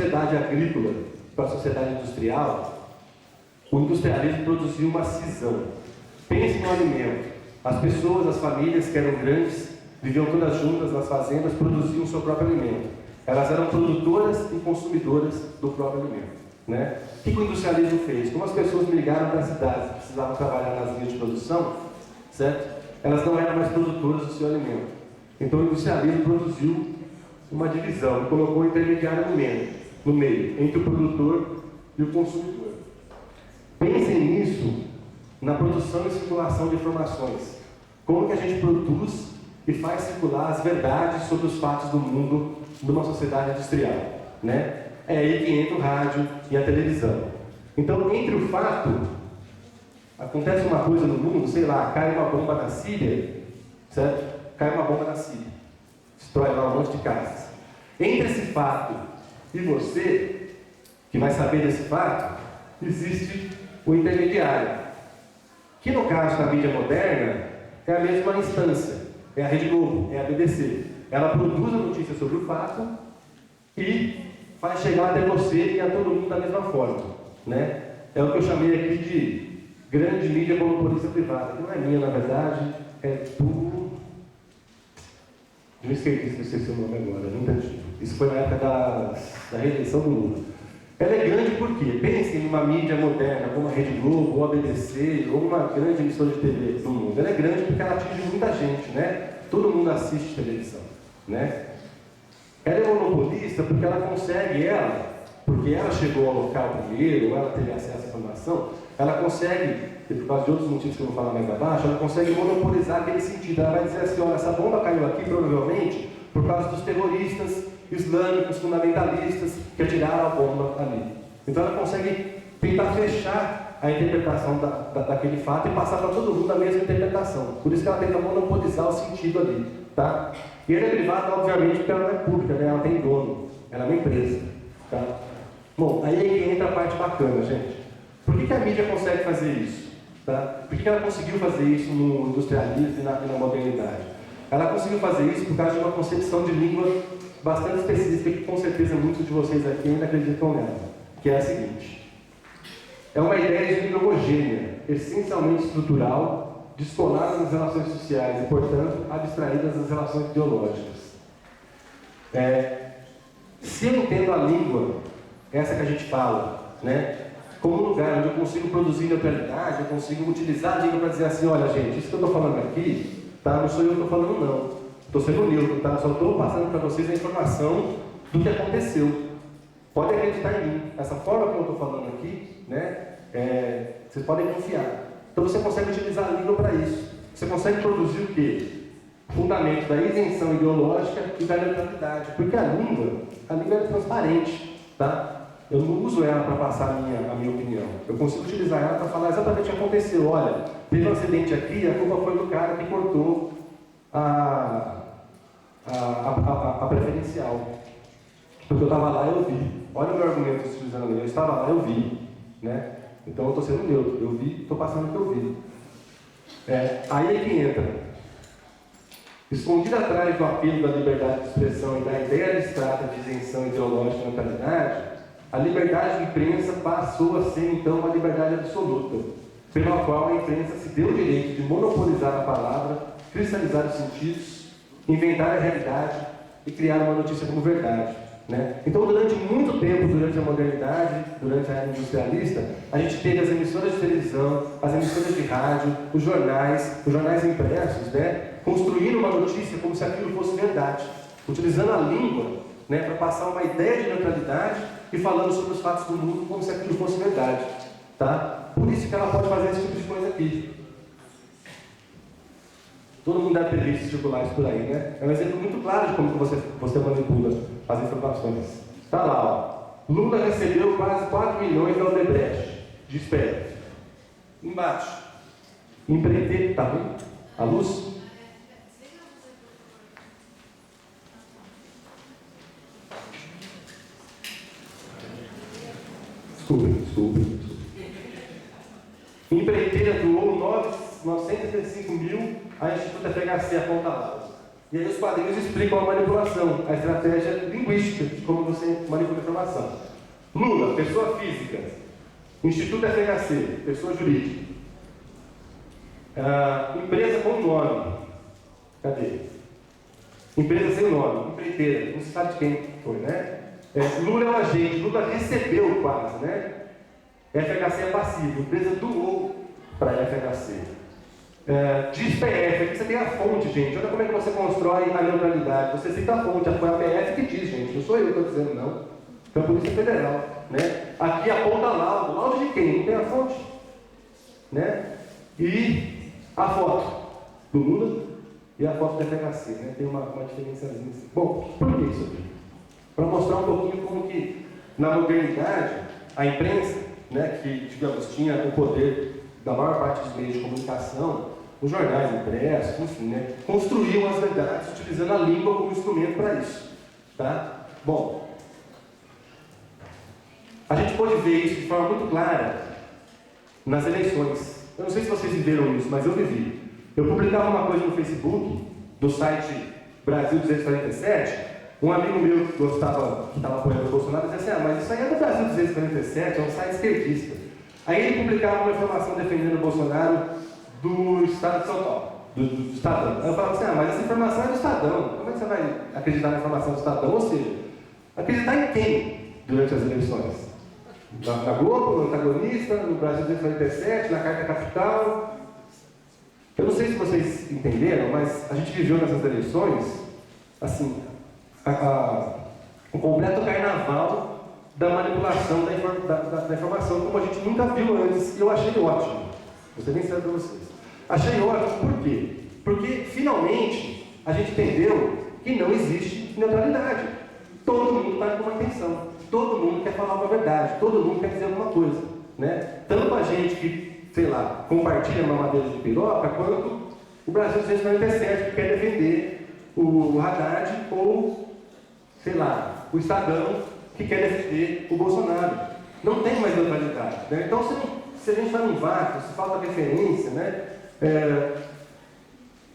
sociedade agrícola para a sociedade industrial, o industrialismo produziu uma cisão. Pense no alimento. As pessoas, as famílias que eram grandes, viviam todas juntas nas fazendas, produziam o seu próprio alimento. Elas eram produtoras e consumidoras do próprio alimento, né? O que o industrialismo fez? Como as pessoas migraram para as cidades, precisavam trabalhar nas linhas de produção, certo? Elas não eram mais produtoras do seu alimento. Então o industrialismo produziu uma divisão, colocou o intermediário no meio, entre o produtor e o consumidor. Pensem nisso na produção e circulação de informações. Como que a gente produz e faz circular as verdades sobre os fatos do mundo de uma sociedade industrial, né? É aí que entra o rádio e a televisão. Então, entre o fato, acontece uma coisa no mundo, sei lá, cai uma bomba na Síria, certo? Cai uma bomba na Síria, destrói lá um monte de casas. Entre esse fato e você, que vai saber desse fato, existe o intermediário, que no caso da mídia moderna é a mesma instância, é a Rede Globo, é a BBC. Ela produz a notícia sobre o fato e faz chegar até você e a todo mundo da mesma forma, né? É o que eu chamei aqui de grande mídia monopolista privada, que não é minha, na verdade, é do... Eu esqueci o nome agora, não entendi. Isso foi na época da reeleição do Lula. Ela é grande por quê? Pensem numa mídia moderna, como a Rede Globo, ou a BBC, ou uma grande emissora de TV do mundo. Ela é grande porque ela atinge muita gente, né? Todo mundo assiste televisão, né? Ela é monopolista porque ela consegue, porque ela chegou ao local primeiro, ou ela teve acesso à informação, ela consegue, e por causa de outros motivos que eu vou falar mais abaixo, ela consegue monopolizar aquele sentido. Ela vai dizer assim, olha, essa bomba caiu aqui provavelmente por causa dos terroristas islâmicos, fundamentalistas, que atiraram a bomba ali. Então ela consegue tentar fechar a interpretação daquele fato e passar para todo mundo a mesma interpretação. Por isso que ela tenta monopolizar o sentido ali, tá? E ela é privada, obviamente, porque ela não é pública, né? Ela tem dono, ela é uma empresa, tá? Bom, aí é que entra a parte bacana, gente. Por que a mídia consegue fazer isso? Tá? Por que ela conseguiu fazer isso no industrialismo e na modernidade? Ela conseguiu fazer isso por causa de uma concepção de língua bastante específica, que com certeza muitos de vocês aqui ainda acreditam nela, que é a seguinte: é uma ideia de língua homogênea, essencialmente estrutural, descolada das relações sociais e, portanto, abstraídas das relações ideológicas. Se eu entendo a língua, essa que a gente fala, né, como um lugar onde eu consigo produzir neutralidade, eu consigo utilizar a língua para dizer assim, olha gente, isso que eu estou falando aqui, tá, não sou eu que estou falando não. Estou sendo neutro, tá? Só estou passando para vocês a informação do que aconteceu. Podem acreditar em mim. Essa forma que eu estou falando aqui, né? Vocês podem confiar. Então você consegue utilizar a língua para isso. Você consegue produzir o quê? Fundamentos da isenção ideológica e da neutralidade. Porque a língua é transparente, tá? Eu não uso ela para passar a minha opinião. Eu consigo utilizar ela para falar exatamente o que aconteceu. Olha, teve um acidente aqui, a culpa foi do cara que cortou a preferencial. Porque eu estava lá e eu vi. Olha o meu argumento utilizando ali. Eu estava lá e eu vi, né? Então eu estou sendo neutro. Eu vi, estou passando o que eu vi. Aí é que entra. Escondido atrás do apelo da liberdade de expressão e da ideia abstrata de isenção ideológica e neutralidade, a liberdade de imprensa passou a ser então uma liberdade absoluta, pela qual a imprensa se deu o direito de monopolizar a palavra, cristalizar os sentidos, inventar a realidade e criar uma notícia como verdade, né? Então, durante muito tempo, durante a modernidade, durante a era industrialista, a gente teve as emissoras de televisão, as emissoras de rádio, os jornais impressos, né? Construindo uma notícia como se aquilo fosse verdade, utilizando a língua, né, para passar uma ideia de neutralidade e falando sobre os fatos do mundo como se aquilo fosse verdade, tá? Por isso que ela pode fazer esse tipo de coisa aqui. Todo mundo deve ter visto circulares por aí, né? É um exemplo muito claro de como você manipula as informações. Está lá, ó. Lula recebeu quase 4 milhões da Odebrecht de espécie. Embaixo. Empreender, tá vendo? A luz? Desculpe. Empreiteira doou 935 mil à Instituto FHC, a Ponta Alta. E aí os quadrinhos explicam a manipulação, a estratégia linguística de como você manipula a informação. Lula, pessoa física. Instituto FHC, pessoa jurídica. Empresa com nome. Cadê? Empresa sem nome, empreiteira, não se sabe de quem foi, né? Lula é um agente, Lula recebeu quase, né? FHC é passivo, a empresa doou para a FHC. Diz PF, aqui você tem a fonte, gente. Olha como é que você constrói a neutralidade. Você cita a fonte, foi a PF que diz, gente. Não sou eu que estou dizendo, não. Foi a Polícia Federal. Né? Aqui aponta laudo. Laudo de quem? Não tem a fonte. Né? E a foto do Lula e a foto do FHC. Né? Tem uma diferençazinha assim. Bom, por que isso aqui? Para mostrar um pouquinho como que, na modernidade, a imprensa, né, que, digamos, tinha o poder da maior parte dos meios de comunicação, os jornais impressos, enfim, né, construíam as verdades utilizando a língua como instrumento para isso. Tá? Bom, a gente pode ver isso de forma muito clara nas eleições. Eu não sei se vocês viveram isso, mas eu vivi. Eu publicava uma coisa no Facebook, do site Brasil 247, um amigo meu que estava apoiando o Bolsonaro dizia assim, mas isso aí é do Brasil 247, é um site esquerdista. Aí ele publicava uma informação defendendo o Bolsonaro do Estado de São Paulo, do Estadão. Aí eu falava assim, mas essa informação é do Estadão. Como é que você vai acreditar na informação do Estadão? Ou seja, acreditar em quem durante as eleições? Na Globo, no antagonista, no Brasil 247, na Carta Capital. Eu não sei se vocês entenderam, mas a gente viveu nessas eleições, assim, um completo carnaval da manipulação da informação, como a gente nunca viu antes, e eu achei ótimo. Vou ser bem sério para vocês. Achei ótimo, por quê? Porque, finalmente, a gente entendeu que não existe neutralidade. Todo mundo está com uma intenção. Todo mundo quer falar uma verdade. Todo mundo quer dizer alguma coisa. Né? Tanto a gente que, sei lá, compartilha mamadeira de piroca, quanto o Brasil 247, que quer defender o Haddad, ou, sei lá, o Estadão, que quer defender o Bolsonaro. Não tem mais neutralidade. Né? Então, se a gente está num vácuo, se falta referência, né?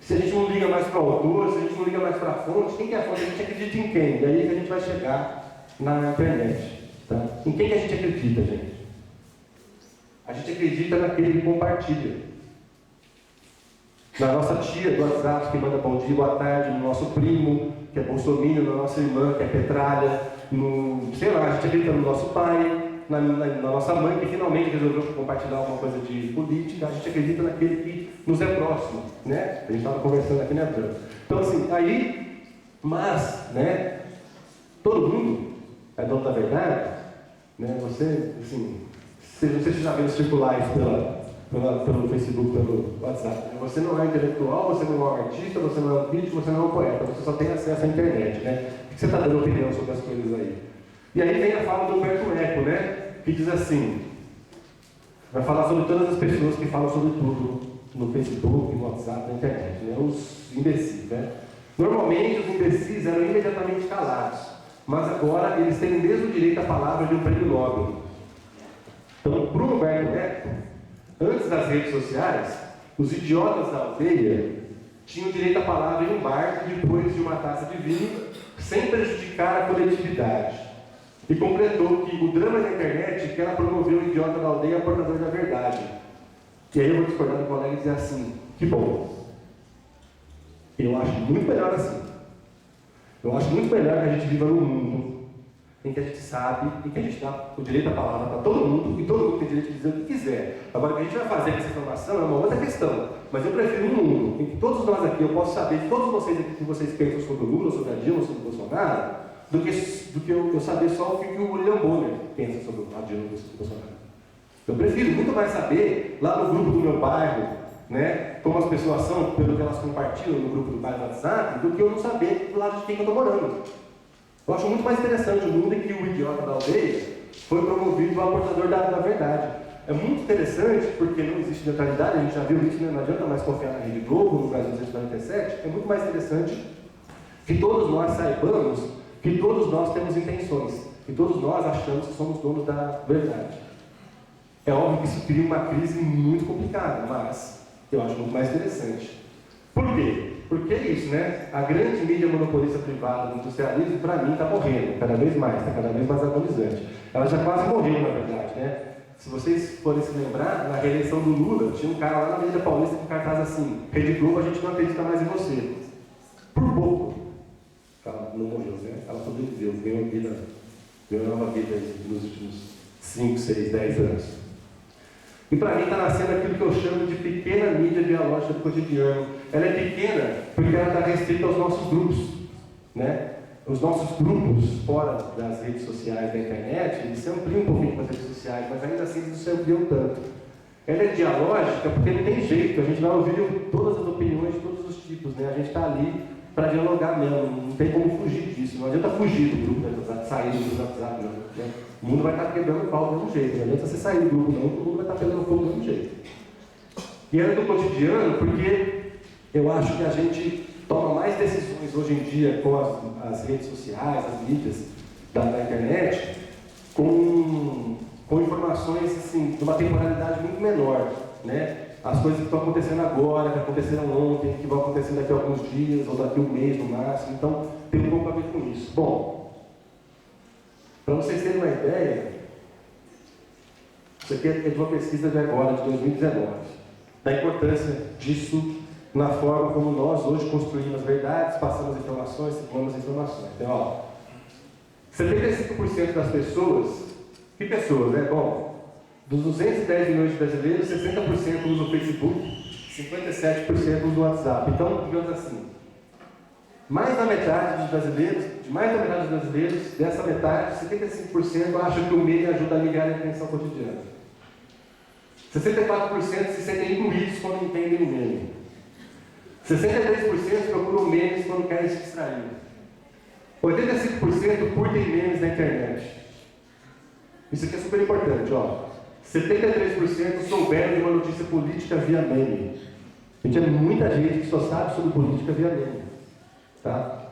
Se a gente não liga mais para o autor, se a gente não liga mais para a fonte, quem que é a fonte? A gente acredita em quem? E aí que a gente vai chegar na internet. Tá? Em quem que a gente acredita, gente? A gente acredita naquele que compartilha. Na nossa tia do WhatsApp que manda bom dia, boa tarde, no nosso primo, que é bolsominion, na nossa irmã, que é petralha, sei lá, a gente acredita no nosso pai, na nossa mãe, que finalmente resolveu compartilhar alguma coisa de política, a gente acredita naquele que nos é próximo, né? A gente estava conversando aqui, né, Bruno? Então, assim, mas, né, todo mundo é dono da verdade, né? Você, assim, não sei se já viu circular isso pelo Facebook, pelo WhatsApp. Você não é intelectual, você não é um artista, você não é um crítico, você não é um poeta, você só tem acesso à internet, né? O que você está dando opinião sobre as coisas aí? E aí vem a fala do Humberto Eco, né? Que diz assim, vai falar sobre todas as pessoas que falam sobre tudo no Facebook, no WhatsApp, na internet, né? Os imbecis, né? Normalmente os imbecis eram imediatamente calados, mas agora eles têm o mesmo direito à palavra de um prêmio Nobel. Então, para o Humberto Eco, antes das redes sociais, os idiotas da aldeia tinham direito à palavra em um bar depois de uma taça de vinho, sem prejudicar a coletividade. E completou que o drama da internet é que ela promoveu o idiota da aldeia portador da verdade. E aí eu vou discordar do colega e dizer assim, que bom. Eu acho muito melhor assim. Eu acho muito melhor que a gente viva num mundo em que a gente sabe e que a gente dá o direito à palavra para todo mundo e todo mundo tem direito de dizer o que quiser. Agora, o que a gente vai fazer com essa informação é uma outra questão. Mas eu prefiro um mundo em que todos nós aqui, eu posso saber de todos vocês aqui que vocês pensam sobre o Lula, sobre a Dilma, sobre o Bolsonaro, do que eu saber só o que o William Bonner pensa sobre a Dilma e sobre o Bolsonaro. Eu prefiro muito mais saber lá no grupo do meu bairro, né, como as pessoas são, pelo que elas compartilham no grupo do bairro do WhatsApp, do que eu não saber do lado de quem eu estou morando. Eu acho muito mais interessante o mundo em que o idiota da aldeia foi promovido ao portador da verdade. É muito interessante porque não existe neutralidade, a gente já viu isso, né? Não adianta mais confiar na Rede Globo, no Brasil 247. É muito mais interessante que todos nós saibamos que todos nós temos intenções, que todos nós achamos que somos donos da verdade. É óbvio que isso cria uma crise muito complicada, mas eu acho muito mais interessante. Por quê? Porque é isso, né? A grande mídia monopolista privada do industrialismo, para mim, está morrendo, cada vez mais, está cada vez mais agonizante. Ela já quase morreu, na verdade, né? Se vocês forem se lembrar, na reeleição do Lula, tinha um cara lá na Avenida Paulista com cartaz assim: Rede Globo, a gente não acredita mais em você. Por pouco. Ela não morreu, né? Ela sobreviveu, ganhou nova vida nos últimos 5, 6, 10 anos. E para mim está nascendo aquilo que eu chamo de pequena mídia dialógica do cotidiano. Ela é pequena porque ela está restrita aos nossos grupos, né? Os nossos grupos fora das redes sociais, da internet, eles se ampliam um pouquinho com as redes sociais, mas ainda assim eles não se ampliam tanto. Ela é dialógica porque não tem jeito, a gente vai ouvir todas as opiniões de todos os tipos, né? A gente está ali para dialogar mesmo, não tem como fugir disso, não adianta fugir do grupo, né? Sair do grupo WhatsApp, não, né? O mundo vai estar quebrando pau do mesmo jeito, não adianta você sair do grupo não, o mundo vai estar pegando fogo do mesmo jeito. E ela é do cotidiano porque eu acho que a gente toma mais decisões hoje em dia com as redes sociais, as mídias da internet, com informações assim, de uma temporalidade muito menor, né? As coisas que estão acontecendo agora, que aconteceram ontem, que vão acontecer daqui a alguns dias, ou daqui a um mês no máximo, então tem um pouco a ver com isso. Bom, para vocês terem uma ideia, isso aqui é de uma pesquisa de agora, de 2019, da importância disso na forma como nós hoje construímos as verdades, passamos informações, circulamos informações. Então, ó, 75% das pessoas, que pessoas, né? Bom, dos 210 milhões de brasileiros, 60% usam o Facebook, 57% usam o WhatsApp. Então, digamos assim, mais da metade dos brasileiros, dessa metade, 75% acham que o meio ajuda a ligar a atenção cotidiana. 64% se sentem incluídos quando entendem o meio. 63% procuram memes quando querem se distrair. 85% curtem memes na internet. Isso aqui é super importante, ó. 73% souberam de uma notícia política via meme. Gente, é muita gente que só sabe sobre política via meme. Tá?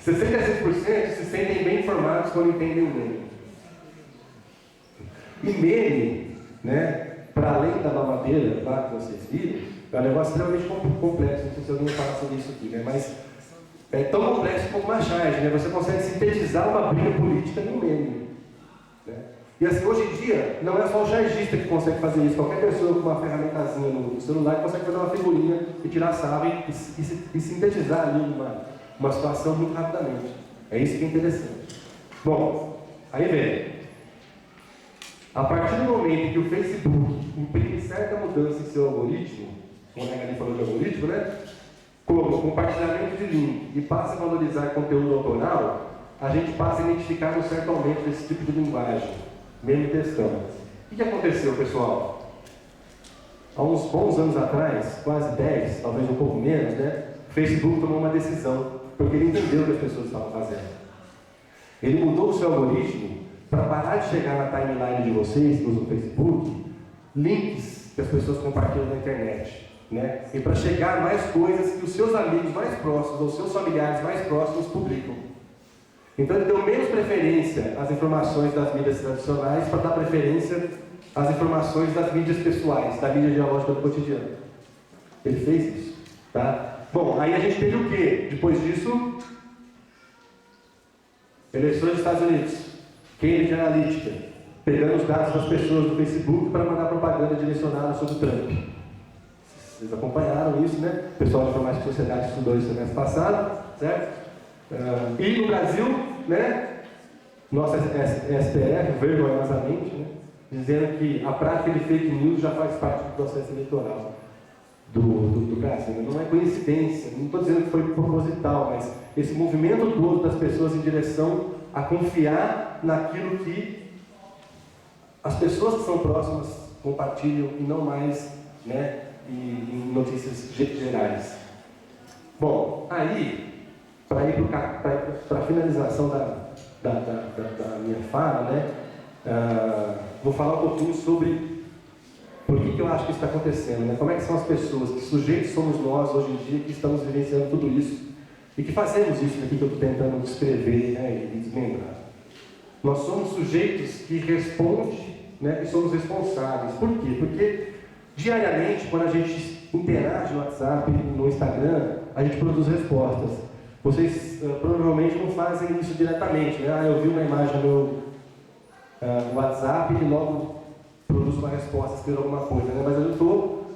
66% se sentem bem informados quando entendem o meme. E meme, né, para além da mamadeira, lá que vocês viram, é um negócio extremamente complexo. Não sei se alguém fala sobre isso aqui, né? Mas é tão complexo como uma charge, né? Você consegue sintetizar uma briga política em um meme. Né? E assim, hoje em dia, não é só o chargista que consegue fazer isso. Qualquer pessoa com uma ferramentazinha no celular consegue fazer uma figurinha e tirar sarro e sintetizar ali uma situação muito rapidamente. É isso que é interessante. Bom, aí vem. A partir do momento em que o Facebook imprime certa mudança em seu algoritmo, como a Regali falou de algoritmo, né? Como compartilhamento de link e passa a valorizar conteúdo autoral, a gente passa a identificar um certo aumento desse tipo de linguagem, meme textão. O que aconteceu, pessoal? Há uns bons anos atrás, quase 10, talvez um pouco menos, né? O Facebook tomou uma decisão, porque ele entendeu o que as pessoas estavam fazendo. Ele mudou o seu algoritmo para parar de chegar na timeline de vocês, que usam o Facebook, links que as pessoas compartilham na internet. Né? E para chegar mais coisas que os seus amigos mais próximos ou seus familiares mais próximos publicam. Então ele deu menos preferência às informações das mídias tradicionais para dar preferência às informações das mídias pessoais, da mídia dialógica do cotidiano. Ele fez isso. Tá? Bom, aí a gente teve o quê? Depois disso, eleições dos Estados Unidos, Cambridge Analytica, pegando os dados das pessoas do Facebook para mandar propaganda direcionada sobre o Trump. Vocês acompanharam isso, né? O pessoal de Informática e Sociedade estudou isso no semestre passado, certo? E no Brasil, né? Nossa STF, vergonhosamente, né? Dizendo que a prática de fake news já faz parte do processo eleitoral do Brasil. Não é coincidência, não estou dizendo que foi proposital, mas esse movimento todo das pessoas em direção a confiar naquilo que as pessoas que são próximas compartilham e não mais, né? Em notícias gerais. Bom, aí, para ir para a finalização da minha fala, né, vou falar um pouquinho sobre por que eu acho que isso está acontecendo, né? Como é que são as pessoas, que sujeitos somos nós hoje em dia que estamos vivenciando tudo isso e que fazemos isso aqui que eu estou tentando descrever, né, e desmembrar. Nós somos sujeitos que respondem, né, e somos responsáveis. Por quê? Porque diariamente, quando a gente interage no WhatsApp, no Instagram, a gente produz respostas. Vocês provavelmente não fazem isso diretamente, né? Eu vi uma imagem no WhatsApp e logo produzo uma resposta, escrevo alguma coisa, né? Mas eu estou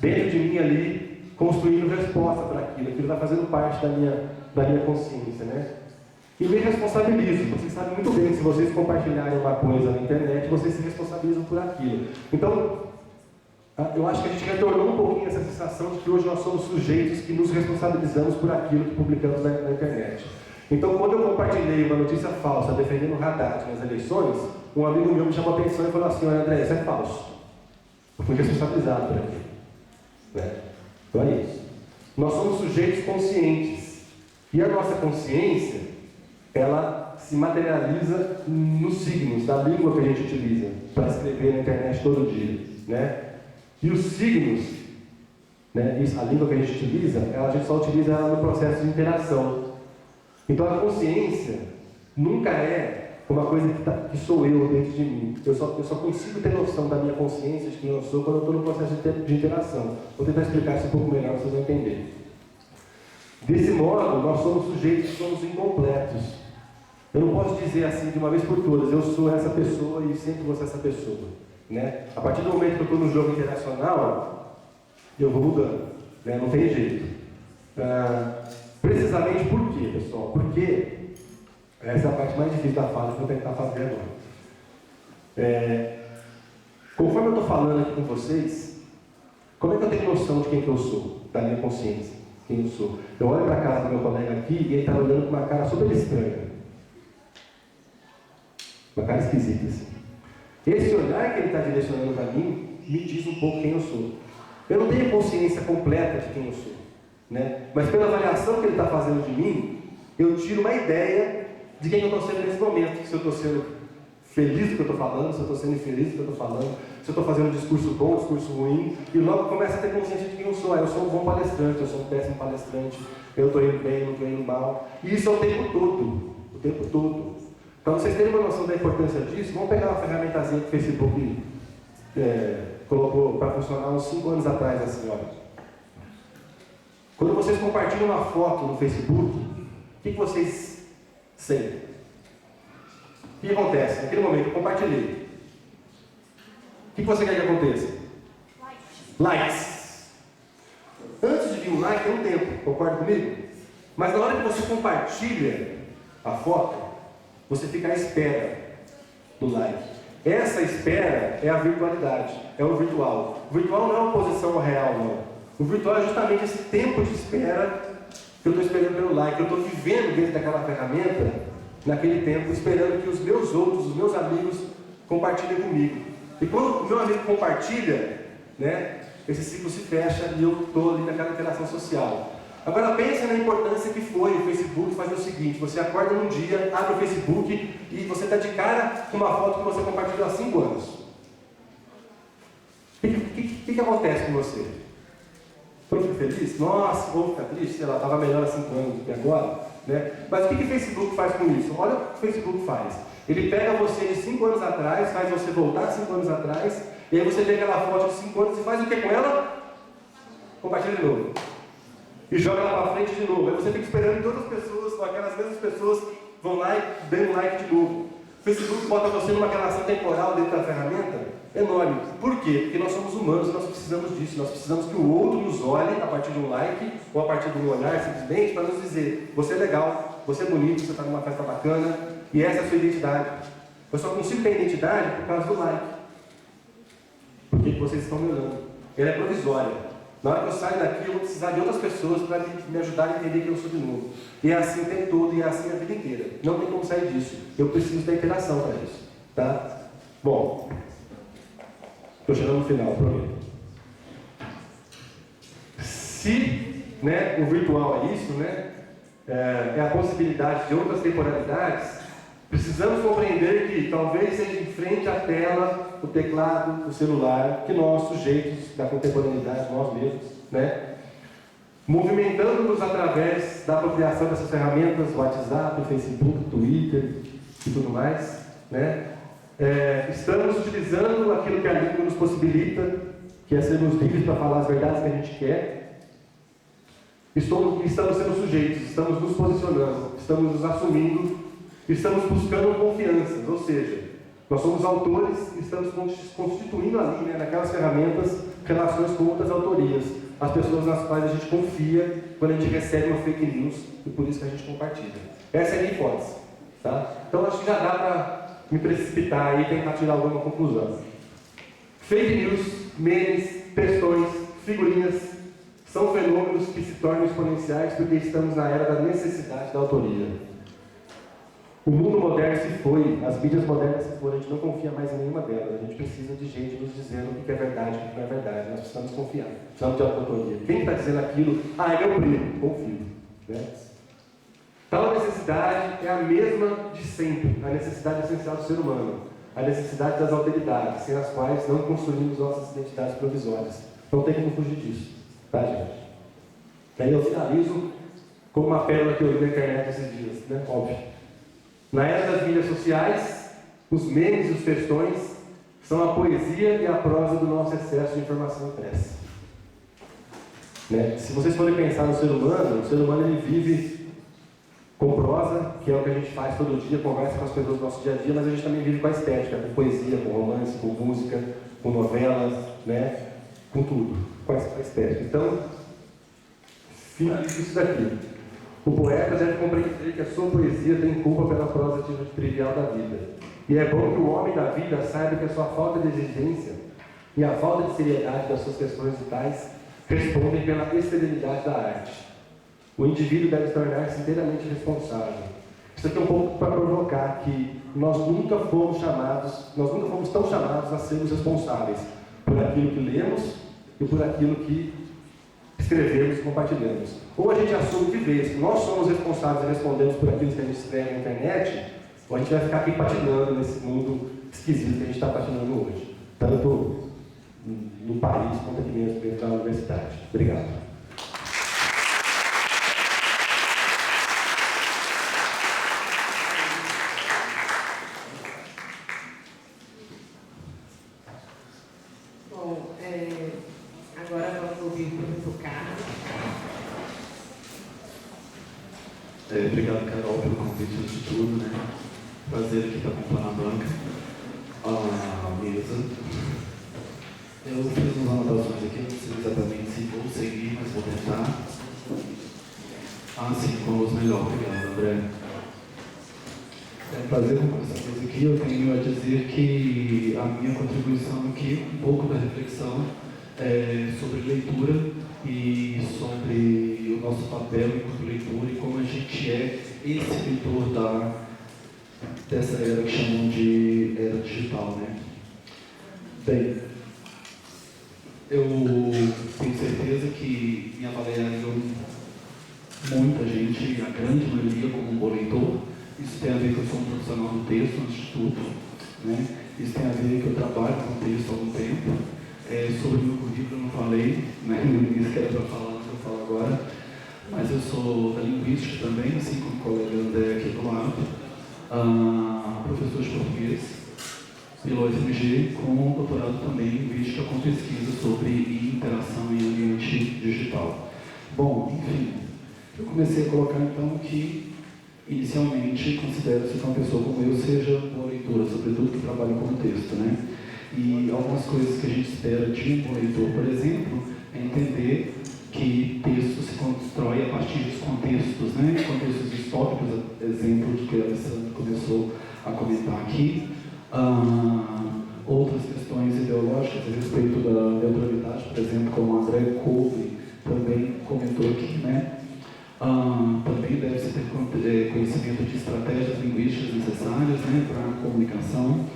dentro de mim ali construindo resposta para aquilo está fazendo parte da minha consciência, né? E me responsabilizo. Vocês sabem muito bem que se vocês compartilharem uma coisa na internet, vocês se responsabilizam por aquilo. Então, eu acho que a gente retornou um pouquinho essa sensação de que hoje nós somos sujeitos que nos responsabilizamos por aquilo que publicamos na internet. Então, quando eu compartilhei uma notícia falsa defendendo o Haddad nas eleições, um amigo meu me chamou a atenção e falou assim: olha, André, isso é falso. Eu fui responsabilizado por aquilo. Né? Então é isso. Nós somos sujeitos conscientes. E a nossa consciência, ela se materializa nos signos da língua que a gente utiliza para escrever na internet todo dia. Né? E os signos, né, a língua que a gente utiliza, a gente só utiliza ela no processo de interação. Então a consciência nunca é uma coisa que sou eu dentro de mim. Eu só consigo ter noção da minha consciência, de quem eu sou, quando eu estou no processo de interação. Vou tentar explicar isso um pouco melhor para vocês vão entender. Desse modo, nós somos sujeitos que somos incompletos. Eu não posso dizer assim de uma vez por todas: eu sou essa pessoa e sempre vou ser essa pessoa. Né? A partir do momento que eu estou no jogo internacional, eu vou mudando, né? Não tem jeito. Precisamente por quê, pessoal? Porque essa é a parte mais difícil da fala que eu vou tentar fazer agora. Conforme eu estou falando aqui com vocês, como é que eu tenho noção de quem que eu sou, da minha consciência, quem eu sou? Eu olho para a cara do meu colega aqui e ele está olhando com uma cara super estranha, uma cara esquisita assim. Esse olhar que ele está direcionando para mim me diz um pouco quem eu sou. Eu não tenho consciência completa de quem eu sou, né? Mas pela avaliação que ele está fazendo de mim, eu tiro uma ideia de quem eu estou sendo nesse momento. Se eu estou sendo feliz do que eu estou falando, se eu estou sendo infeliz do que eu estou falando, se eu estou fazendo um discurso bom, um discurso ruim, e logo começa a ter consciência de quem eu sou. Eu sou um bom palestrante, eu sou um péssimo palestrante, eu estou indo bem, não estou indo mal. E isso é o tempo todo, o tempo todo. Para vocês terem uma noção da importância disso, vamos pegar uma ferramentazinha que o Facebook colocou para funcionar uns 5 anos atrás, assim, olha. Quando vocês compartilham uma foto no Facebook, o que vocês sentem? O que acontece? Naquele momento, eu compartilhei. O que você quer que aconteça? Likes. Antes de vir um like, tem um tempo, concorda comigo? Mas na hora que você compartilha a foto, você fica à espera do like. Essa espera é a virtualidade, é o virtual. O virtual não é uma oposição ao real, não. O virtual é justamente esse tempo de espera que eu estou esperando pelo like. Eu estou vivendo dentro daquela ferramenta, naquele tempo, esperando que os meus outros, os meus amigos, compartilhem comigo. E quando o meu amigo compartilha, né, esse ciclo se fecha e eu estou ali naquela interação social. Agora pense na importância que foi o Facebook fazer o seguinte: você acorda num dia, abre o Facebook e você está de cara com uma foto que você compartilhou há 5 anos. O que acontece com você? Eu fico feliz? Nossa, vou ficar triste, sei lá, estava melhor há 5 anos do que agora. Né? Mas o que o Facebook faz com isso? Olha o que o Facebook faz. Ele pega você de 5 anos atrás, faz você voltar 5 anos atrás, e aí você vê aquela foto de 5 anos e faz o que com ela? Compartilha de novo. E joga lá para frente de novo. Aí você fica esperando que outras pessoas, aquelas mesmas pessoas, vão lá e dêem um like de novo. O Facebook bota você numa relação temporal dentro da ferramenta enorme. Por quê? Porque nós somos humanos e nós precisamos disso. Nós precisamos que o outro nos olhe a partir de um like ou a partir de um olhar, simplesmente, para nos dizer: você é legal, você é bonito, você está numa festa bacana, e essa é a sua identidade. Eu só consigo ter identidade por causa do like. Porque vocês estão me olhando. Ela é provisória. Na hora que eu saio daqui, eu vou precisar de outras pessoas para me ajudar a entender quem eu sou de novo. E é assim o tempo todo, e é assim a vida inteira. Não tem como sair disso. Eu preciso da interação para isso. Tá? Bom, estou chegando no final, prometo. Se, né, o virtual é isso, né, é a possibilidade de outras temporalidades, precisamos compreender que talvez seja em frente à tela, o teclado, o celular, que nós, sujeitos da contemporaneidade, nós mesmos, né, movimentando-nos através da apropriação dessas ferramentas, WhatsApp, Facebook, Twitter e tudo mais, né, estamos utilizando aquilo que a língua nos possibilita, que é sermos livres para falar as verdades que a gente quer, estamos sendo sujeitos, estamos nos posicionando, estamos nos assumindo, estamos buscando confianças, ou seja, nós somos autores e estamos constituindo ali, né, naquelas ferramentas, relações com outras autorias, as pessoas nas quais a gente confia quando a gente recebe uma fake news e por isso que a gente compartilha. Essa é a minha hipótese. Tá? Então acho que já dá para me precipitar e tentar tirar alguma conclusão. Fake news, memes, textões, figurinhas são fenômenos que se tornam exponenciais porque estamos na era da necessidade da autoria. O mundo moderno se foi, as mídias modernas se foram, a gente não confia mais em nenhuma delas. A gente precisa de gente nos dizendo o que é verdade e o que não é verdade. Nós precisamos confiar, precisamos de autoria. Quem está dizendo aquilo? Ah, é meu primo, confio. Né? Tal necessidade é a mesma de sempre, a necessidade essencial do ser humano, a necessidade das alteridades, sem as quais não construímos nossas identidades provisórias. Não tem como fugir disso, tá, gente? Aí eu finalizo com uma pérola que eu vi na internet esses dias, né? Óbvio. Na era das mídias sociais, os memes e os textões são a poesia e a prosa do nosso excesso de informação impressa. Né? Se vocês forem pensar no ser humano ele vive com prosa, que é o que a gente faz todo dia, conversa com as pessoas do nosso dia a dia, mas a gente também vive com a estética, com poesia, com romance, com música, com novelas, né? Com tudo, com a estética. Então, finalizo isso daqui. O poeta deve compreender que a sua poesia tem culpa pela prosa trivial da vida. E é bom que o homem da vida saiba que a sua falta de exigência e a falta de seriedade das suas questões vitais respondem pela esterilidade da arte. O indivíduo deve tornar-se inteiramente responsável. Isso aqui é um pouco para provocar que nós nunca fomos tão chamados a sermos responsáveis por aquilo que lemos e por aquilo que escrevemos e compartilhamos. Ou a gente assume de vez que nós somos responsáveis e respondemos por aquilo que a gente escreve na internet, ou a gente vai ficar aqui patinando nesse mundo esquisito que a gente está patinando hoje. Tanto no país quanto aqui mesmo dentro da universidade. Obrigado. Agora vamos ouvir o professor Carlos. Obrigado, Carol, pelo convite de tudo, né? Prazer aqui estar completar a banca, a mesa. Eu fiz umas anotações aqui, não sei exatamente se vou seguir, mas vou tentar. Sim, com a luz melhor. Obrigado, André. É um prazer conversar com vocês aqui. Eu tenho a dizer que a minha contribuição aqui, um pouco da reflexão sobre leitura e sobre o nosso papel enquanto leitor e como a gente é esse leitor dessa era que chamam de era digital, né? Bem, eu tenho certeza que me avaliariam muita gente, a grande maioria, como um bom leitor. Isso tem a ver que eu sou um profissional do texto, antes de tudo, né? Isso tem a ver que eu trabalho com texto há algum tempo. Sobre o meu currículo eu não falei, né? No início que era para falar, mas eu falo agora. Mas eu sou da linguística também, assim como o colega André aqui do lado. Professor de português pelo UFMG, com doutorado também em linguística, com pesquisa sobre interação em ambiente digital. Bom, enfim, eu comecei a colocar então que, inicialmente, considero-se que uma pessoa como eu seja boa leitora, sobretudo que trabalha com texto, né? E algumas coisas que a gente espera de um bom leitor, por exemplo, é entender que texto se constrói a partir dos contextos, né? Contextos históricos, exemplo de que o Alessandro começou a comentar aqui. Outras questões ideológicas a respeito da neutralidade, por exemplo, como o André Couve também comentou aqui, né? Também deve-se ter conhecimento de estratégias linguísticas necessárias, né, para a comunicação,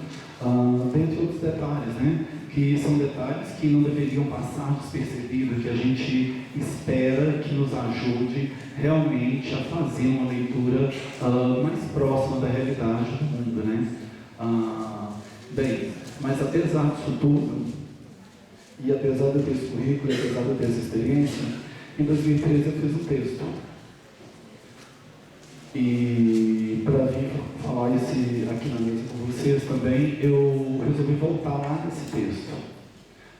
dentre outros detalhes, né, que são detalhes que não deveriam passar despercebidos, que a gente espera que nos ajude realmente a fazer uma leitura mais próxima da realidade do mundo, né? Bem, mas apesar disso tudo, e apesar de eu ter esse currículo, e apesar de eu ter essa experiência, em 2013 eu fiz um texto. E para vir falar aqui na mesa com vocês também, eu resolvi voltar lá nesse texto.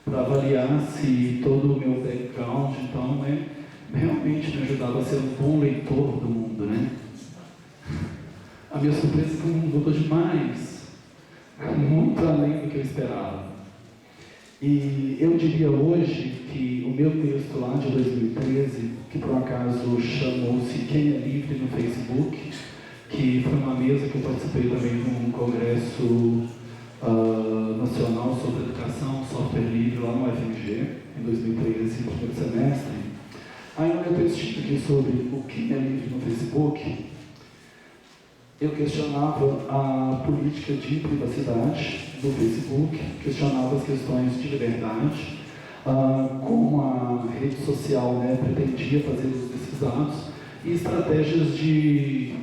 para avaliar se todo o meu background, então, né, realmente me ajudava a ser um bom leitor do mundo, né? A minha surpresa é que o mundo mudou demais, muito além do que eu esperava. E eu diria hoje que o meu texto lá de 2013, que por um acaso chamou-se Quem é Livre no Facebook, que foi uma mesa que eu participei também de um congresso nacional sobre educação, software livre, lá no FMG, em 2013, no primeiro semestre. Aí no meu texto aqui sobre o que é livre no Facebook, eu questionava a política de privacidade do Facebook, questionava as questões de liberdade, como a rede social, né, pretendia fazer uso desses dados e estratégias de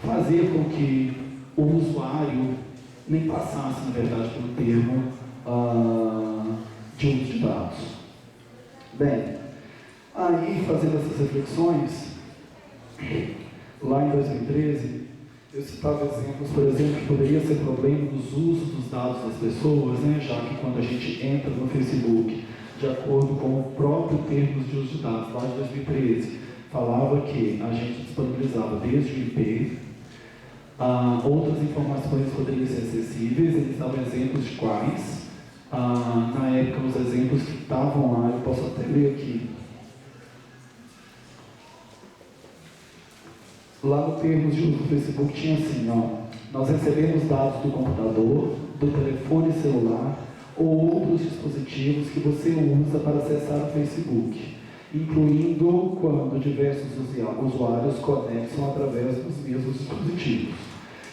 fazer com que o usuário nem passasse, na verdade, pelo termo de uso de dados. Bem, aí fazendo essas reflexões, lá em 2013, eu citava exemplos, por exemplo, que poderia ser problema dos usos dos dados das pessoas, né, já que quando a gente entra no Facebook, de acordo com o próprio termo de uso de dados, lá de 2013, falava que a gente disponibilizava desde o IP, outras informações poderiam ser acessíveis, eles davam exemplos de quais. Na época, os exemplos que estavam lá, eu posso até ler aqui. Lá no termos de uso do Facebook tinha assim, nós recebemos dados do computador, do telefone celular ou outros dispositivos que você usa para acessar o Facebook, incluindo quando diversos usuários conectam através dos mesmos dispositivos.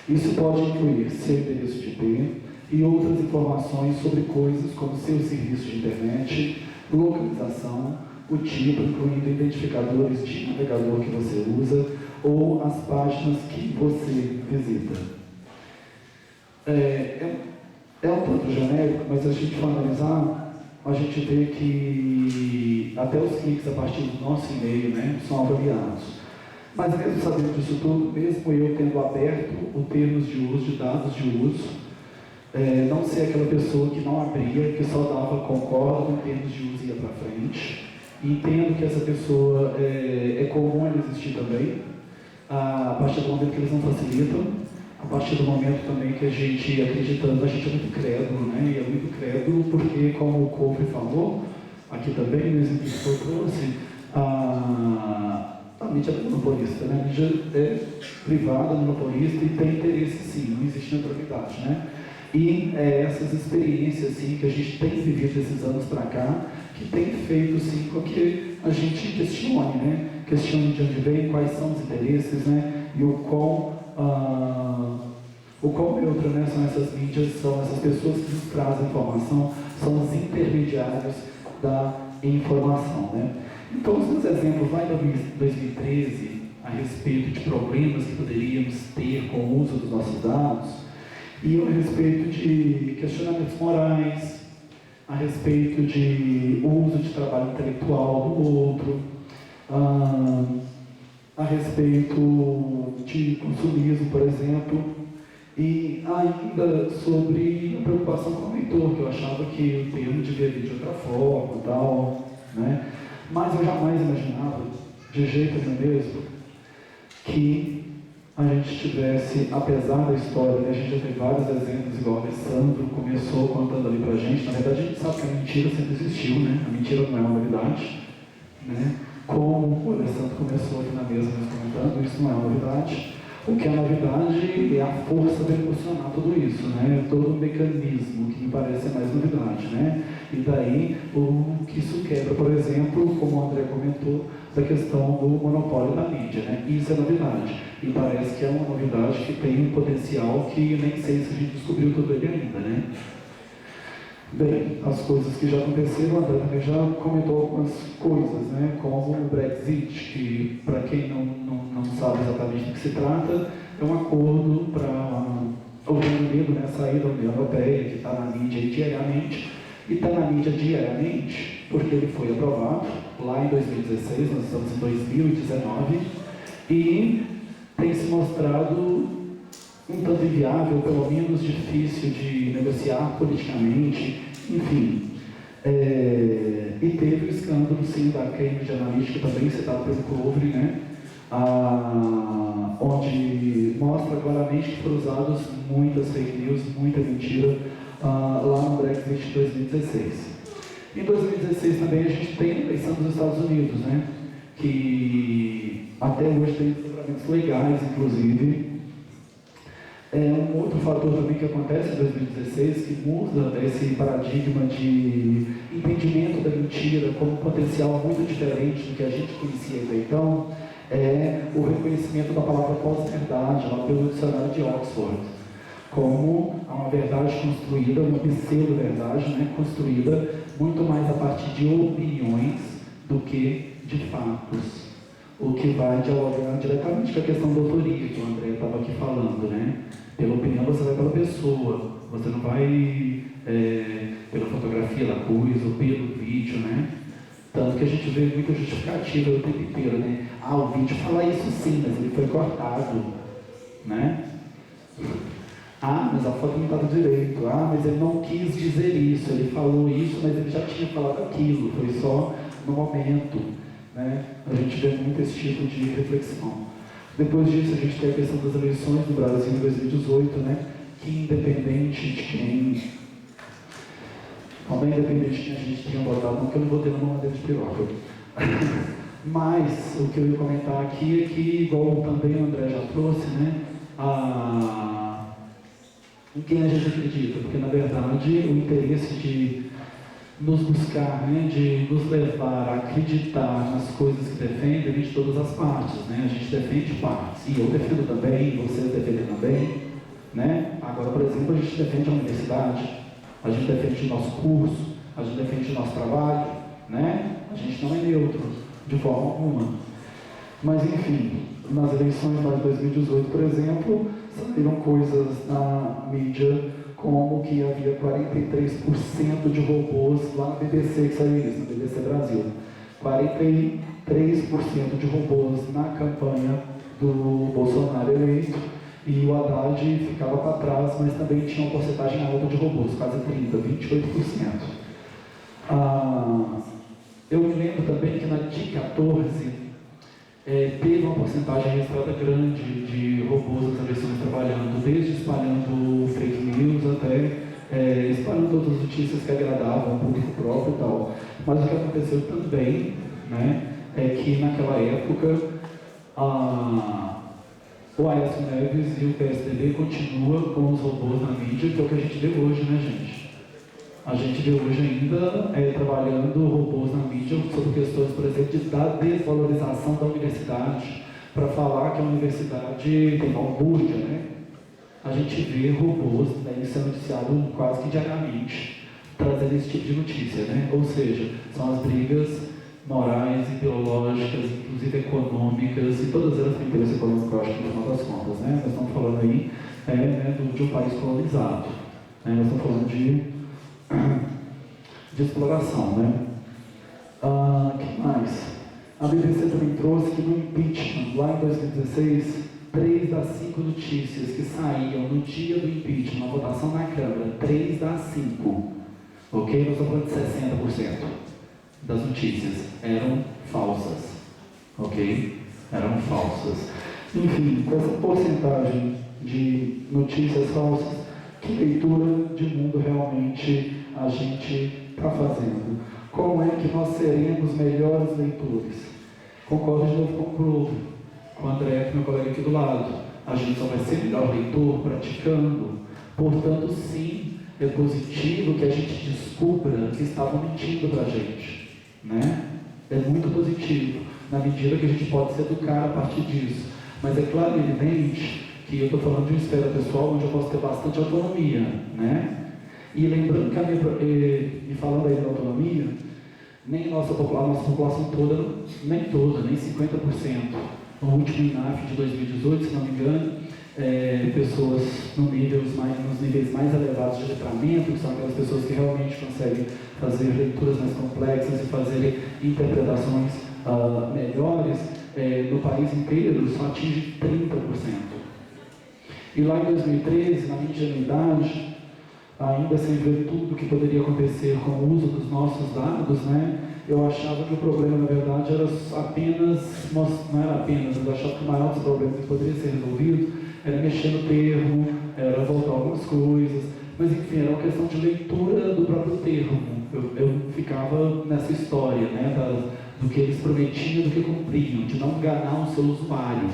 Isso pode incluir seu endereço de IP e outras informações sobre coisas como seu serviço de internet, localização, o tipo, incluindo identificadores de navegador que você usa ou as páginas que você visita. É um tanto genérico, mas se a gente for analisar, a gente vê que até os cliques a partir do nosso e-mail, né, são avaliados. Mas mesmo sabendo disso tudo, mesmo eu tendo aberto o termos de uso, de dados de uso, não ser aquela pessoa que não abria, que só dava concordo em termos de uso e ia para frente. E entendo que essa pessoa é comum ela existir também, a partir do momento que eles não facilitam, a partir do momento também que a gente, acreditando, a gente é muito crédulo, né? E é muito crédulo porque, como o Cofre falou, aqui também, no exemplo que eu trouxe, a mídia é monopolista, né? A mídia é privada, monopolista e tem interesse sim, não existe neutralidade, né? E essas experiências sim, que a gente tem vivido esses anos para cá, que tem feito sim com que a gente questione, né? Questione de onde vem, quais são os interesses, né? E o quão neutro, né, são essas mídias, são essas pessoas que nos trazem informação, são os intermediários da informação, né? Então, os meus exemplos lá em 2013, a respeito de problemas que poderíamos ter com o uso dos nossos dados, e a respeito de questionamentos morais, a respeito de uso de trabalho intelectual do outro, a respeito de consumismo, por exemplo, e ainda sobre a preocupação com o leitor, que eu achava que o termo devia vir de outra forma e tal, né? Mas eu jamais imaginava, de jeito nenhum mesmo, que a gente tivesse, apesar da história, né, a gente já tem vários exemplos, igual o Alessandro começou contando ali pra gente, na verdade a gente sabe que a mentira sempre existiu, né? A mentira não é uma novidade, né? Como o Alessandro começou aqui na mesa nos comentando, isso não é uma novidade. O que é novidade é a força de impulsionar tudo isso, né? Todo o mecanismo, que me parece mais novidade, né? E daí, o que isso quebra, por exemplo, como o André comentou, da questão do monopólio da mídia, né? Isso é novidade. E parece que é uma novidade que tem um potencial que nem sei se a gente descobriu tudo ele ainda, né? Bem, as coisas que já aconteceram, o André também já comentou algumas coisas, né? Como o Brexit, que, para quem não sabe exatamente do que se trata, é um acordo para o Reino Unido, né, sair da União Europeia, que está na mídia diariamente, e está na mídia diariamente porque ele foi aprovado lá em 2016, nós estamos em 2019, e tem se mostrado um tanto inviável, pelo menos difícil de negociar politicamente, enfim. E teve o escândalo, sim, da Cambridge Analytica, também citado pelo Clover, né? Onde mostra claramente que foram usados muitas fake news, muita mentira lá no Brexit de 2016. Em 2016 também a gente tem a eleição dos Estados Unidos, né? Que até hoje tem desdobramentos legais, inclusive. Um outro fator também que acontece em 2016, que muda esse paradigma de entendimento da mentira como um potencial muito diferente do que a gente conhecia até então, é o reconhecimento da palavra pós-verdade lá pelo dicionário de Oxford, como uma verdade construída, uma pseudo-verdade, né, construída muito mais a partir de opiniões do que de fatos. O que vai dialogar diretamente com a questão da autoria que o André estava aqui falando, né? Pela opinião você vai pela pessoa, você não vai pela fotografia da coisa ou pelo vídeo, né? Tanto que a gente vê muita justificativa o tempo inteiro, né? O vídeo fala isso sim, mas ele foi cortado, né? Mas a foto não estava direito. Mas ele não quis dizer isso, ele falou isso, mas ele já tinha falado aquilo, foi só no momento, né? A gente vê muito esse tipo de reflexão. Depois disso, a gente tem a questão das eleições do Brasil em 2018, né? Que independente de quem... independente de quem a gente tinha votado, porque eu não votei numa maneira de piroca. Mas, o que eu ia comentar aqui é que, igual também o André já trouxe, né? Em quem a gente acredita, porque, na verdade, o interesse de nos buscar, né, de nos levar a acreditar nas coisas que defendem vem de todas as partes, né? A gente defende partes, e eu defendo também, vocês defendem também, né? Agora, por exemplo, a gente defende a universidade, a gente defende o nosso curso, a gente defende o nosso trabalho, né? A gente não é neutro, de forma alguma. Mas, enfim, nas eleições de 2018, por exemplo, saíram coisas na mídia como que havia 43% de robôs lá na BBC, que saiu isso, na BBC Brasil. 43% de robôs na campanha do Bolsonaro eleito, e o Haddad ficava para trás, mas também tinha uma porcentagem alta de robôs, quase 30%, 28%. Eu me lembro também que na DIC-14 teve uma porcentagem registrada grande de robôs nas eleições trabalhando, desde espalhando fake news até espalhando todas as notícias que agradavam o público próprio e tal. Mas o que aconteceu também, né, é que naquela época o Aécio Neves e o PSDB continuam com os robôs na mídia, que é o que a gente vê hoje, né, gente? A gente vê hoje ainda trabalhando robôs na mídia sobre questões, por exemplo, da desvalorização da universidade, para falar que a universidade tem balbúrdia, né? A gente vê robôs sendo noticiado quase que diariamente, trazendo esse tipo de notícia, né? Ou seja, são as brigas morais, ideológicas, inclusive econômicas, e todas elas têm interesse econômico, eu acho que no final das contas, né? Nós estamos falando aí de um país colonizado, né? Nós estamos falando de exploração, né? Que mais? A BBC também trouxe que no impeachment, lá em 2016, 3 das 5 notícias que saíam no dia do impeachment, na votação na Câmara, 3 das 5, ok? Nós estamos falando de 60% das notícias eram falsas, ok? Eram falsas. Enfim, com essa porcentagem de notícias falsas, que leitura de mundo realmente a gente está fazendo? Como é que nós seremos melhores leitores? Concordo de novo com o Bruno, com o André, meu colega aqui do lado. A gente só vai ser melhor leitor praticando. Portanto, sim, é positivo que a gente descubra que estavam mentindo para a gente, né? É muito positivo, na medida que a gente pode se educar a partir disso. Mas é claro e evidente que eu estou falando de uma esfera pessoal onde eu posso ter bastante autonomia, né? E lembrando que e falando aí da autonomia, nem a nossa população toda, nem 50%. No último INAF de 2018, se não me engano, pessoas nos níveis mais elevados de letramento, que são aquelas pessoas que realmente conseguem fazer leituras mais complexas e fazer interpretações melhores, no país inteiro só atinge 30%. E lá em 2013, na minha ingenuidade, ainda sem ver tudo o que poderia acontecer com o uso dos nossos dados, né, eu achava que o problema, na verdade, era apenas, não era apenas, eu achava que o maior dos problemas que poderia ser resolvido era mexer no termo, era voltar algumas coisas, mas enfim, era uma questão de leitura do próprio termo. Eu ficava nessa história, né, do que eles prometiam, do que cumpriam, de não enganar o seu usuário.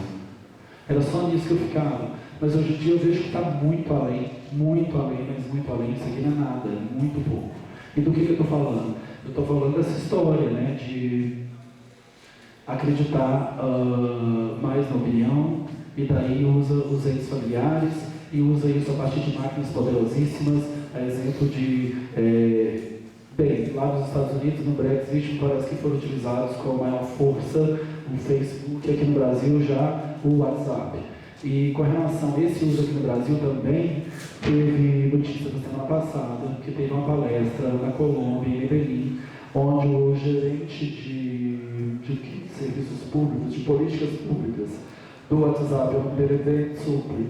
Era só nisso que eu ficava. Mas hoje em dia eu vejo que está muito além, mas muito além. Isso aqui não é nada, é muito pouco. E do que eu estou falando? Eu estou falando dessa história, né, de acreditar mais na opinião, e daí usa os entes familiares, e usa isso a partir de máquinas poderosíssimas, a exemplo de, bem, lá nos Estados Unidos, no Brexit, parece que foram utilizados com maior força o Facebook, aqui no Brasil já o WhatsApp. E com relação a esse uso aqui no Brasil também, teve notícia na semana passada, que teve uma palestra na Colômbia, em Medellín, onde o gerente de serviços públicos, de políticas públicas do WhatsApp, o Derevê Supri,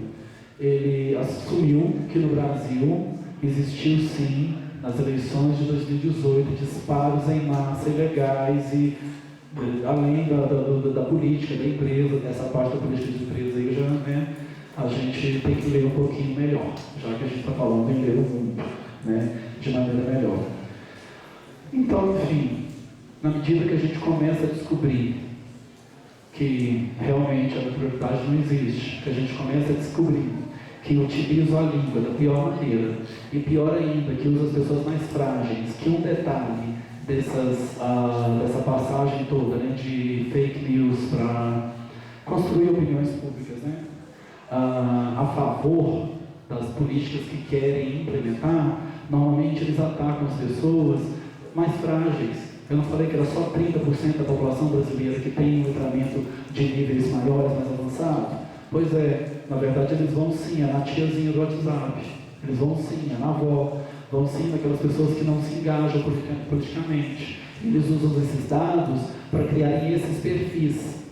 ele assumiu que no Brasil existiu sim, nas eleições de 2018, disparos em massa ilegais e além da política, da empresa, dessa parte da política de empresa aí, já, né, a gente tem que ler um pouquinho melhor, já que a gente está falando em ler o mundo, né, de maneira melhor. Então, enfim, na medida que a gente começa a descobrir que realmente a prioridade não existe, que a gente começa a descobrir que utiliza a língua da pior maneira, e pior ainda, que usa as pessoas mais frágeis, que um detalhe dessa passagem toda, né, de fake news para construir opiniões públicas, né, a favor das políticas que querem implementar, normalmente eles atacam as pessoas mais frágeis. Eu não falei que era só 30% da população brasileira que tem um letramento de níveis maiores, mais avançados? Pois é, na verdade eles vão sim, na tiazinha do WhatsApp, eles vão sim, na avó, vão sim naquelas pessoas que não se engajam politicamente. Eles usam esses dados para criarem esses perfis,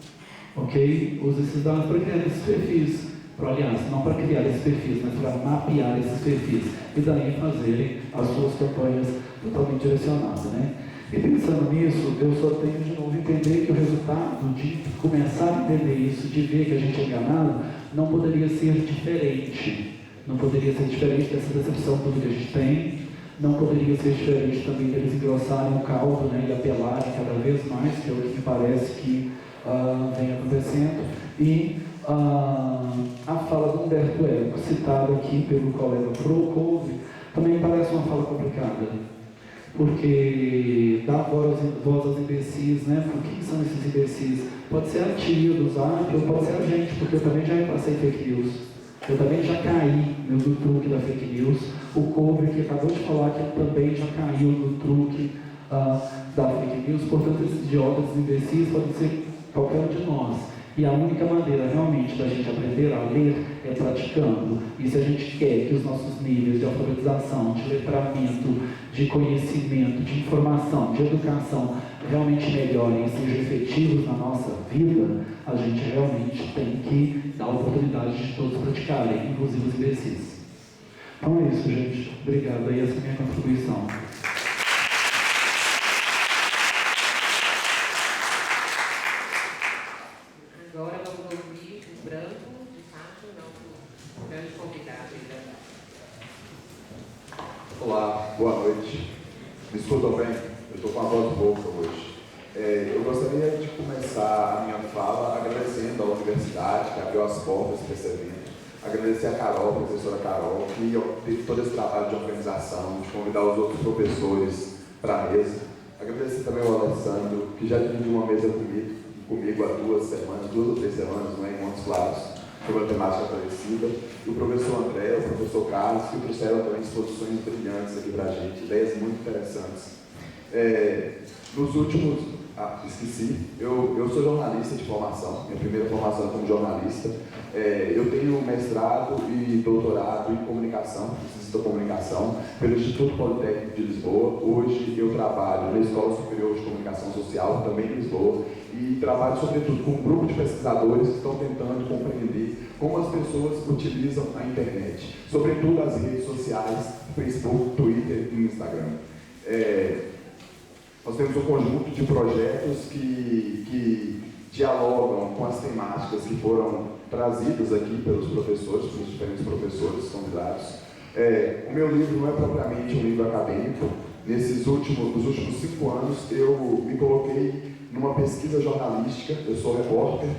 ok? Usam esses dados para criar esses perfis. Aliás, não para criar esses perfis, mas para mapear esses perfis. E daí fazerem as suas campanhas totalmente direcionadas, né? E pensando nisso, eu só tenho de novo entender que o resultado de começar a entender isso, de ver que a gente é enganado, não poderia ser diferente. Não poderia ser diferente dessa decepção toda que a gente tem, não poderia ser diferente também deles engrossarem o caldo, né, e apelarem cada vez mais, que é o que me parece que vem acontecendo. E a fala do Humberto Eco, citada aqui pelo colega Procove, também parece uma fala complicada. Porque dá voz aos imbecis, né? Por que são esses imbecis? Pode ser a tia do Zap ou pode ser a gente, porque eu também já passei fake news. Eu também já caí no truque da fake news. O Cobre, que acabou de falar que ele também já caiu no truque da fake news. Portanto, esses idiotas imbecis podem ser qualquer um de nós. E a única maneira realmente da gente aprender a ler é praticando. E se a gente quer que os nossos níveis de alfabetização, de letramento, de conhecimento, de informação, de educação realmente melhorem e sejam efetivos na nossa vida, a gente realmente tem que dar a oportunidade de todos praticarem, inclusive os imbecis. Então é isso, gente. Obrigado. Aí essa é a minha contribuição. Agora vamos ouvir o Branco, de fato, nosso grande convidado. Olá, boa noite. Me escutam bem? Eu estou com a voz rouca hoje. Eu gostaria de começar a minha fala agradecendo à universidade que abriu as portas para esse evento. Agradecer a Carol, a professora Carol, que teve todo esse trabalho de organização, de convidar os outros professores para a mesa. Agradecer também ao Alessandro, que já dividiu uma mesa comigo há 2 ou 3 semanas, não é, em Montes Claros, sobre a temática parecida. E o professor André, o professor Carlos, que trouxeram também exposições brilhantes aqui para a gente, ideias muito interessantes. esqueci. Eu sou jornalista de formação, minha primeira formação é como jornalista. Eu tenho mestrado e doutorado em comunicação, ciência da comunicação, pelo Instituto Politécnico de Lisboa. Hoje eu trabalho na Escola Superior de Comunicação Social, também em Lisboa, e trabalho sobretudo com um grupo de pesquisadores que estão tentando compreender como as pessoas utilizam a internet, sobretudo as redes sociais, Facebook, Twitter e Instagram. Nós temos um conjunto de projetos que dialogam com as temáticas que foram trazidas aqui pelos professores, pelos diferentes professores convidados. O meu livro não é propriamente um livro acadêmico. Nos últimos 5 anos, eu me coloquei numa pesquisa jornalística. Eu sou repórter.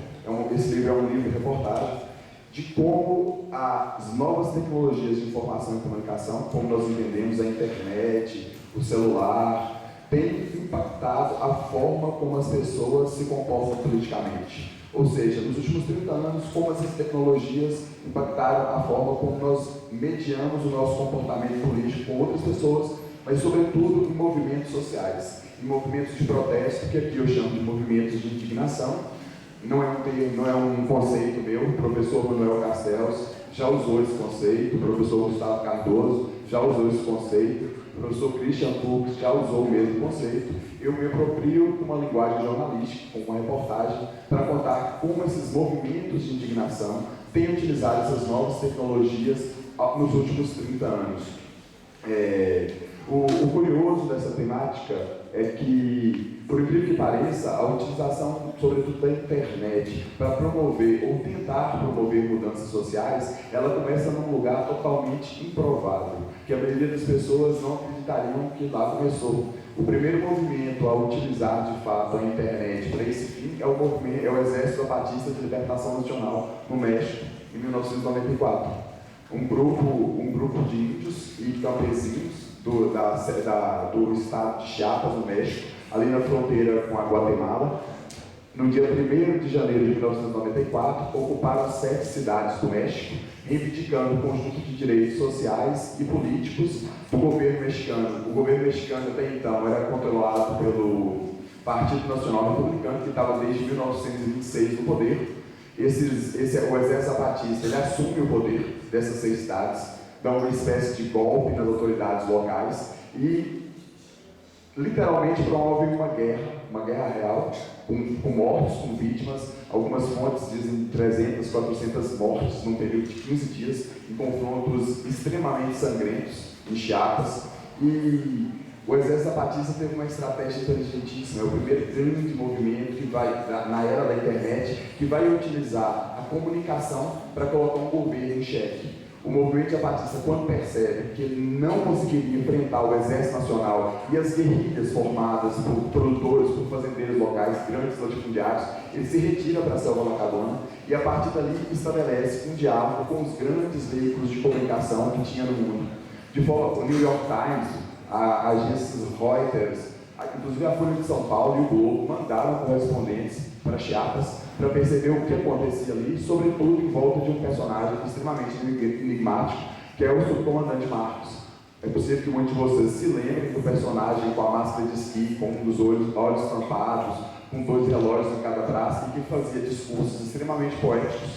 Esse livro é um livro de reportagem de como as novas tecnologias de informação e comunicação, como nós entendemos a internet, o celular, tem impactado a forma como as pessoas se comportam politicamente. Ou seja, nos últimos 30 anos, como essas tecnologias impactaram a forma como nós mediamos o nosso comportamento político com outras pessoas, mas sobretudo em movimentos sociais, em movimentos de protesto, que aqui eu chamo de movimentos de indignação. Não é um conceito meu, o professor Manuel Castells já usou esse conceito, o professor Gustavo Cardoso já usou esse conceito, o professor Christian Fuchs já usou o mesmo conceito. Eu me aproprio com uma linguagem jornalística, com uma reportagem, para contar como esses movimentos de indignação têm utilizado essas novas tecnologias nos últimos 30 anos. O curioso dessa temática é que, por incrível que pareça, a utilização, sobretudo da internet, para promover ou tentar promover mudanças sociais, ela começa num lugar totalmente improvável, que a maioria das pessoas não acreditariam que lá começou. O primeiro movimento a utilizar, de fato, a internet para esse fim é o Exército Zapatista de Libertação Nacional, no México, em 1994. Um grupo de índios e campesinos do estado de Chiapas, no México, ali na fronteira com a Guatemala, no dia 1º de janeiro de 1994, ocuparam 7 cidades do México, reivindicando um conjunto de direitos sociais e políticos do governo mexicano. O governo mexicano, até então, era controlado pelo Partido Nacional Republicano, que estava desde 1926 no poder. O Exército Zapatista, ele assume o poder dessas 6 cidades, dá uma espécie de golpe nas autoridades locais e literalmente promove uma guerra real, com mortos, com vítimas. Algumas fontes dizem 300, 400 mortes num período de 15 dias, em confrontos extremamente sangrentos em Chiapas. E o Exército Zapatista teve uma estratégia inteligentíssima. É o primeiro grande movimento que vai, na era da internet, que vai utilizar a comunicação para colocar um governo em xeque. O movimento zapatista, quando percebe que ele não conseguiria enfrentar o Exército Nacional e as guerrilhas formadas por produtores, por fazendeiros locais, grandes latifundiários, ele se retira para a selva lacandona e, a partir dali, estabelece um diálogo com os grandes veículos de comunicação que tinha no mundo. De forma, o New York Times, a agência Reuters, inclusive a Folha de São Paulo e o Globo mandaram correspondentes para Chiapas para perceber o que acontecia ali, sobretudo em volta de um personagem extremamente enigmático, que é o subcomandante Marcos. É possível que muitos de vocês se lembrem do personagem com a máscara de esqui, com um dos olhos tampados, com 2 relógios em cada braço, e que fazia discursos extremamente poéticos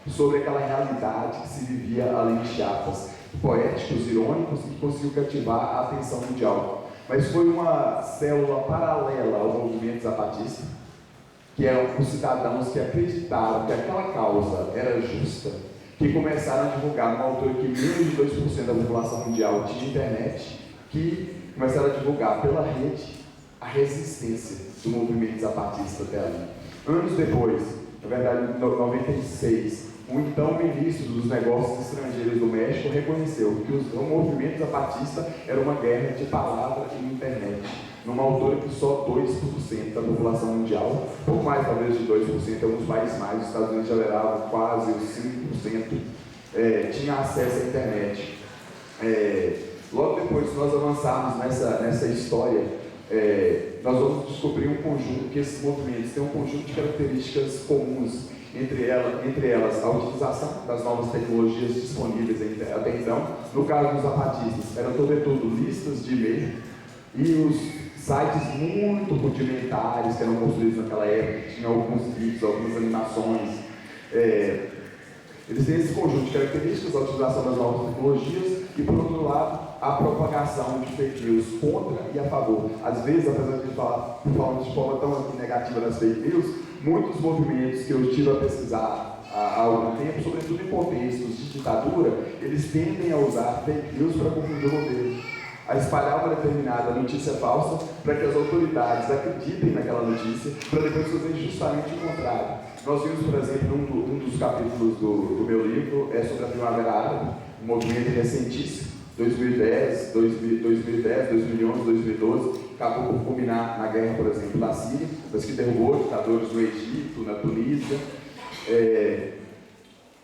sobre aquela realidade que se vivia ali em Chiapas. Poéticos, irônicos, e que conseguiu cativar a atenção mundial. Mas foi uma célula paralela ao movimento zapatista, que eram os cidadãos que acreditaram que aquela causa era justa, que começaram a divulgar, numa altura que menos de 2% da população mundial tinha internet, que começaram a divulgar pela rede a resistência do movimento zapatista até ali. Anos depois, na verdade, em 96, o então ministro dos Negócios Estrangeiros do México reconheceu que o movimento zapatista era uma guerra de palavra e internet, numa altura que só 2% da população mundial, pouco mais talvez de 2%, alguns países mais, os Estados Unidos já era quase os 5%, tinha acesso à internet. Logo depois que nós avançarmos nessa história, nós vamos descobrir um conjunto, que esses movimentos têm um conjunto de características comuns, entre elas a utilização das novas tecnologias disponíveis até então. No caso dos zapatistas, eram sobretudo listas de e-mail, e os sites muito rudimentares que eram construídos naquela época, que tinham alguns vídeos, algumas animações. Eles têm esse conjunto de características, a utilização das novas tecnologias e, por outro lado, a propagação de fake news contra e a favor. Às vezes, apesar de falar de forma tão negativa das fake news, muitos movimentos que eu tive a pesquisar há algum tempo, sobretudo em contextos de ditadura, eles tendem a usar fake news para confundir o governo, a espalhar uma determinada notícia falsa para que as autoridades acreditem naquela notícia, para depois fazer justamente o contrário. Nós vimos, por exemplo, um dos capítulos do meu livro é sobre a Primavera Árabe, um movimento recentíssimo, 2010, 2011, 2012, acabou por culminar na guerra, por exemplo, da Síria, mas que derrubou ditadores no Egito, na Tunísia.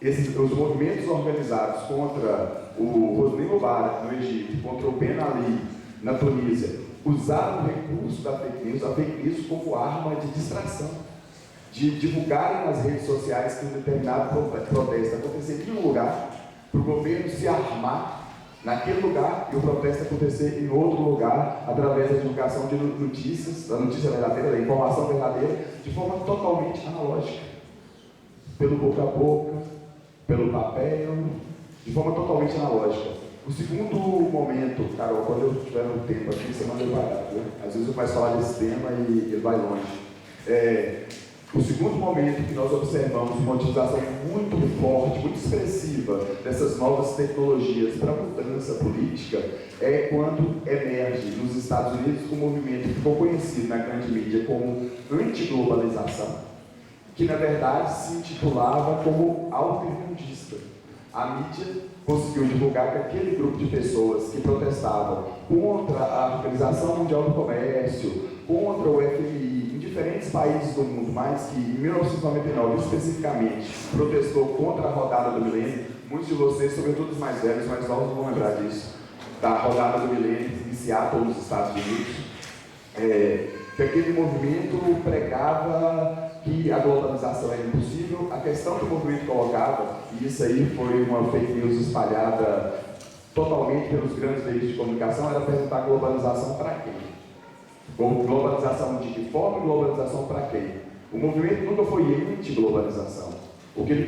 Os movimentos organizados contra o Hosni Mubarak no Egito, contra o Ben Ali na Tunísia, usaram o recurso da fake news, a fake news como arma de distração, de divulgarem nas redes sociais que um determinado protesto aconteceria em um lugar, para o governo se armar naquele lugar e o protesto acontecer em outro lugar, através da divulgação de notícias, da notícia verdadeira, da informação verdadeira, de forma totalmente analógica, pelo boca a boca, pelo papel, de forma totalmente analógica. O segundo momento, Carol, quando eu tiver um tempo aqui, você manda eu parar, viu? Às vezes eu começo a falar desse tema e ele vai longe. O segundo momento que nós observamos uma utilização muito forte, muito expressiva dessas novas tecnologias para a mudança política é quando emerge nos Estados Unidos um movimento que ficou conhecido na grande mídia como antiglobalização, que na verdade se intitulava como altermundista. A mídia conseguiu divulgar que aquele grupo de pessoas que protestavam contra a Organização Mundial do Comércio, contra o FMI, em diferentes países do mundo, mas que em 1999 especificamente protestou contra a rodada do milênio. Muitos de vocês, sobretudo os mais velhos, mais novos, vão lembrar disso, da rodada do milênio em Seattle, nos Estados Unidos, que aquele movimento pregava que a globalização era impossível. A questão que o movimento colocava, e isso aí foi uma fake news espalhada totalmente pelos grandes veículos de comunicação, era perguntar globalização para quem? Globalização de que forma e globalização para quem? O movimento nunca foi anti-globalização. O que ele